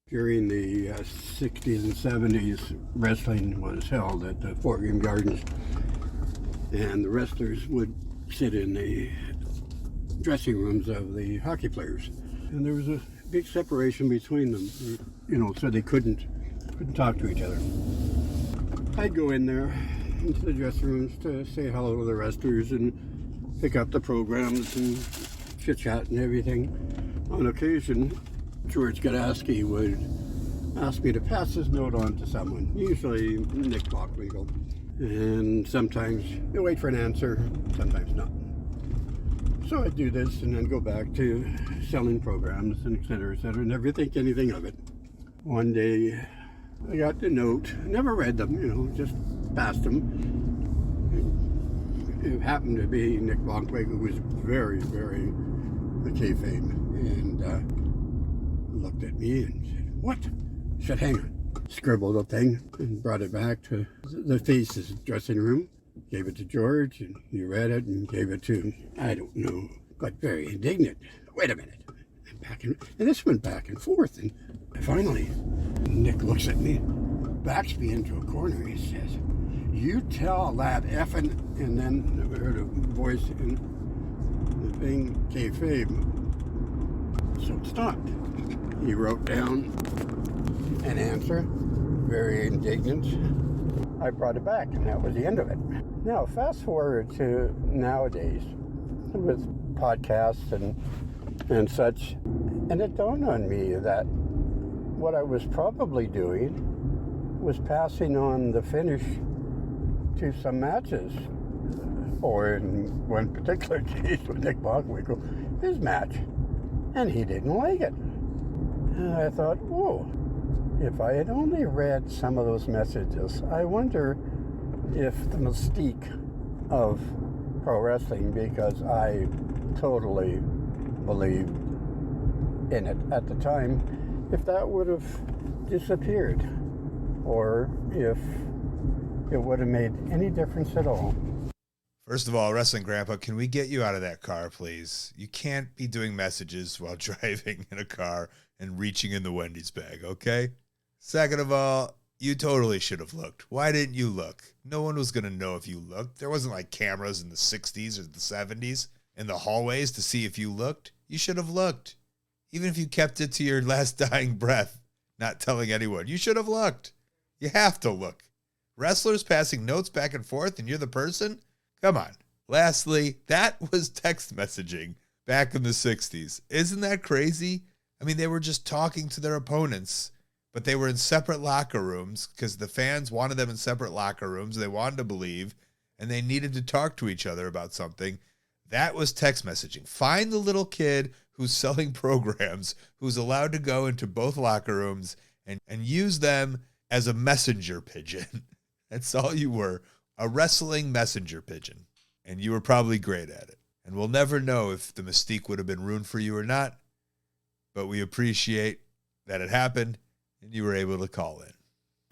During the 60s and 70s, wrestling was held at the Fort Greene Gardens, and the wrestlers would sit in the dressing rooms of the hockey players. And there was a big separation between them, so they couldn't talk to each other. I'd go in there into the dressing rooms to say hello to the wrestlers and pick up the programs and chit-chat and everything. On occasion, George Gadowski would ask me to pass his note on to someone, usually Nick Bockwinkel. And sometimes you wait for an answer, sometimes not. So I'd do this and then go back to selling programs and et cetera, never think anything of it. One day I got the note, never read them, just passed them. It happened to be Nick Bockwinkel, who was very, very kayfabe, and looked at me and said, "What?" I said, "Hang on." Scribbled a thing and brought it back to the Faces dressing room. Gave it to George, and he read it and gave it to, I don't know, got very indignant. Wait a minute. And this went back and forth, and finally, Nick looks at me, backs me into a corner, he says, "You tell that effing," and then we heard a voice in the thing, kayfabe. So it stopped. He wrote down an answer, very indignant. I brought it back, and that was the end of it. Now, fast forward to nowadays with podcasts and such, and it dawned on me that what I was probably doing was passing on the finish to some matches, or in one particular case with Nick Bockwinkel, his match, and he didn't like it. And I thought, whoa, if I had only read some of those messages, I wonder if the mystique of pro wrestling, because I totally believed in it at the time, if that would have disappeared, or if it would have made any difference at all. First of all, Wrestling Grandpa, can we get you out of that car, please? You can't be doing messages while driving in a car and reaching in the Wendy's bag, okay? Second of all, you totally should have looked. Why didn't you look? No one was going to know if you looked. There wasn't like cameras in the 60s or the 70s in the hallways to see if you looked. You should have looked. Even if you kept it to your last dying breath, not telling anyone, you should have looked. You have to look. Wrestlers passing notes back and forth and you're the person? Come on. Lastly, that was text messaging back in the 60s. Isn't that crazy? I mean, they were just talking to their opponents, but they were in separate locker rooms because the fans wanted them in separate locker rooms. They wanted to believe, and they needed to talk to each other about something. That was text messaging. Find the little kid who's selling programs, who's allowed to go into both locker rooms and use them as a messenger pigeon. That's all you were, a wrestling messenger pigeon. And you were probably great at it. And we'll never know if the mystique would have been ruined for you or not, but we appreciate that it happened and you were able to call in.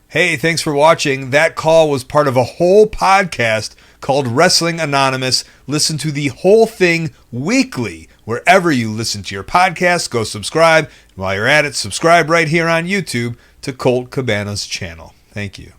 Hey, thanks for watching. That call was part of a whole podcast called Wrestling Anonymous. Listen to the whole thing weekly wherever you listen to your podcasts. Go subscribe. And while you're at it, subscribe right here on YouTube to Colt Cabana's channel. Thank you.